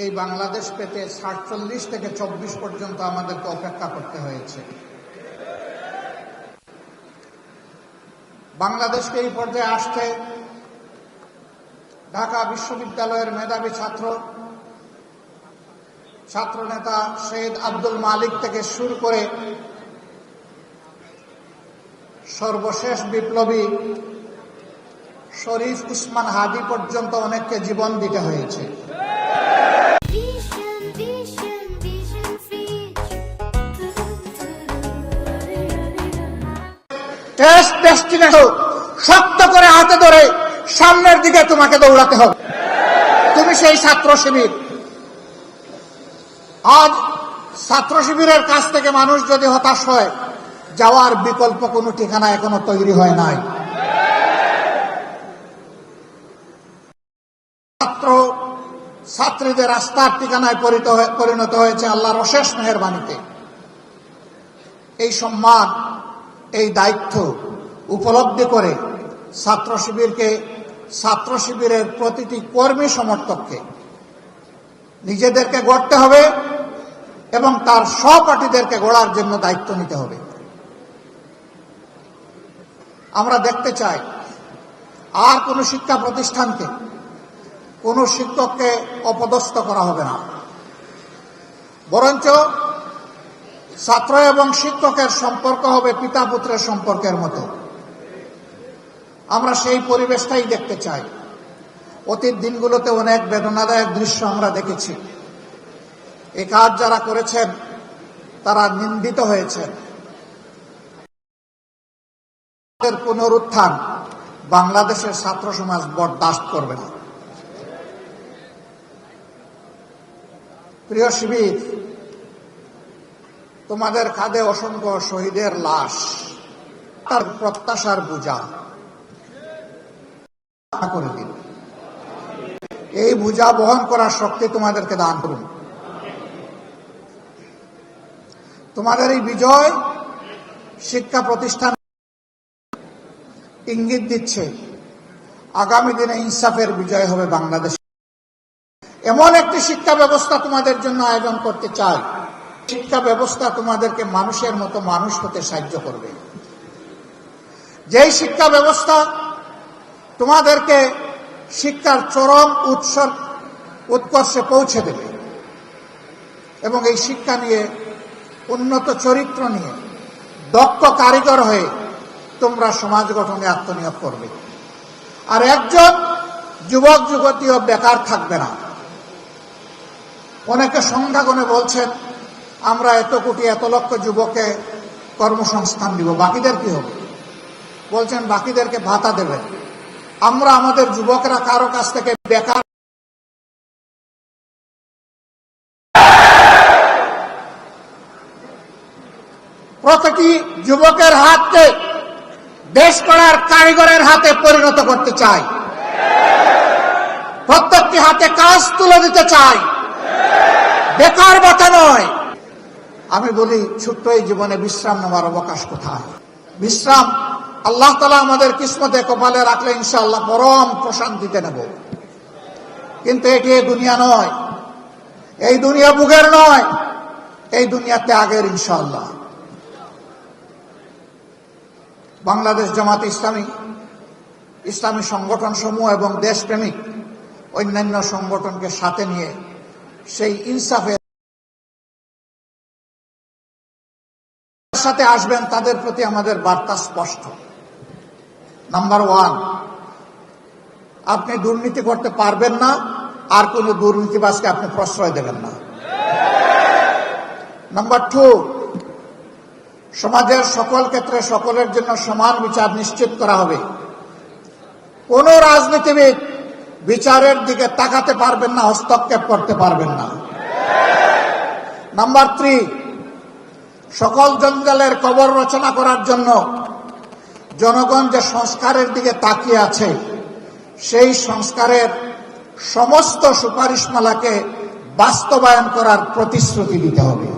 এই বাংলাদেশ পেতে ৪৭ থেকে ২৪ পর্যন্ত আমাদেরকে অপেক্ষা করতে হয়েছে। বাংলাদেশকে এই পর্যায়ে আসতে ঢাকা বিশ্ববিদ্যালয়ের মেধাবী ছাত্রনেতা শহীদ আব্দুল মালিক থেকে শুরু করে সর্বশেষ বিপ্লবী শরীফ উসমান হাদি পর্যন্ত অনেককে জীবন দিতে হয়েছে। শক্ত করে হাতে ধরে সামনের দিকে তোমাকে দৌড়াতে হবে। তুমি সেই ছাত্র শিবির। আজ ছাত্র শিবিরের কাছ থেকে মানুষ যদি হতাশ হয়, যাওয়ার বিকল্প কোনো ঠিকানা এখনো তৈরি হয় নাই। ছাত্রীদের রাস্তার ঠিকানায় পরিণত হয়েছে আল্লাহর অশেষ মেহেরবানিতে। এই সম্মান, এই দায়িত্ব উপলব্ধি করে ছাত্র শিবিরের প্রতিটি কর্মী সমর্থককে নিজেদেরকে গড়তে হবে এবং তার সহপাঠীদেরকে গড়ার জন্য দায়িত্ব নিতে হবে। আমরা দেখতে চাই আর কোন শিক্ষা প্রতিষ্ঠানকে, কোন শিক্ষককে অপদস্থ করা হবে না, বরঞ্চ ছাত্র এবং শিক্ষকের সম্পর্ক হবে পিতা পুত্রের সম্পর্কের মতো। আমরা সেই পরিবেশটাই দেখতে চাই। অতীত দিনগুলোতে অনেক বেদনাদায়ক দৃশ্য আমরা দেখেছি। এই কাজ যারা করেছেন তারা নিন্দিত হয়েছেন। পুনরুত্থান বাংলাদেশের ছাত্র সমাজ বরদাস্ত করবে না। প্রিয় শিবির, তোমাদের কাঁধে অসংখ্য শহীদের লাশ, তার প্রত্যাশার বোঝা করে দিন। এই বোঝা বহন করার শক্তি তোমাদেরকে দান করুন। তোমাদের এই বিজয় শিক্ষা প্রতিষ্ঠান ইঙ্গিত দিচ্ছে আগামী দিনে ইনসাফের বিজয় হবে বাংলাদেশ। এমন একটি শিক্ষা ব্যবস্থা তোমাদের জন্য আয়োজন করতে চাই, শিক্ষা ব্যবস্থা তোমাদেরকে মানুষের মতো মানুষ হতে সাহায্য করবে। যেই শিক্ষা ব্যবস্থা তোমাদেরকে শিক্ষার চরম উৎকর্ষে পৌঁছে দেবে এবং এই শিক্ষা নিয়ে, উন্নত চরিত্র নিয়ে, দক্ষ কারিগর হয়ে তোমরা সমাজ গঠনে আত্মনিয়োগ করবে। আর একজন যুবক যুবতীও বেকার থাকবে না। অনেকে সংখ্যা গুণে বলছেন আমরা এত কোটি এত লক্ষ যুবককে কর্মসংস্থান দিব, বাকিদের কি হবে? বলছেন বাকিদেরকে ভাতা দেবেন। আমরা আমাদের যুবকরা কারো কাছ থেকে বেকার প্রতিটি যুবকের হাতকে দেশ গড়ার কারিগরের হাতে পরিণত করতে চাই। প্রত্যেকটি হাতে কাজ তুলে দিতে চাই, বেকার ভাতা নয়। আমি বলি, ছোট্ট এই জীবনে বিশ্রাম নেওয়ার অবকাশ কোথায়? বিশ্রাম আল্লাহ তাআলা আমাদের কিসমতে কপালে রাখলে ইনশাআল্লাহ পরম প্রশান্তিতে নেব। কিন্তু এটি এই দুনিয়া নয়, এই দুনিয়া বুকের নয়, এই দুনিয়া ত্যাগের। ইনশাআল্লাহ বাংলাদেশ জামাতে ইসলামী সংগঠন সমূহ এবং দেশপ্রেমিক অন্যান্য সংগঠনকে সাথে নিয়ে সেই ইনসাফের সাথে আসবেন। তাদের প্রতি আমাদের বার্তা স্পষ্ট। নাম্বার 1, আপনি দুর্নীতি করতে পারবেন না, আর কোন দুর্নীতিবাজকে আপনি প্রশ্রয় দেবেন না। নাম্বার 2, সমাজের সকল ক্ষেত্রে সকলের জন্য সমান বিচার নিশ্চিত করা হবে। কোন রাজনীতিবিদ বিচারের দিকে তাকাতে পারবেন না, হস্তক্ষেপ করতে পারবেন না। নাম্বার 3, সকল জঞ্জালের কবর রচনা করার জন্য জনগণ যে সংস্কারের দিকে তাকিয়ে আছে, সেই সংস্কারের সমস্ত সুপারিশমালাকে বাস্তবায়ন করার প্রতিশ্রুতি দিতে হবে।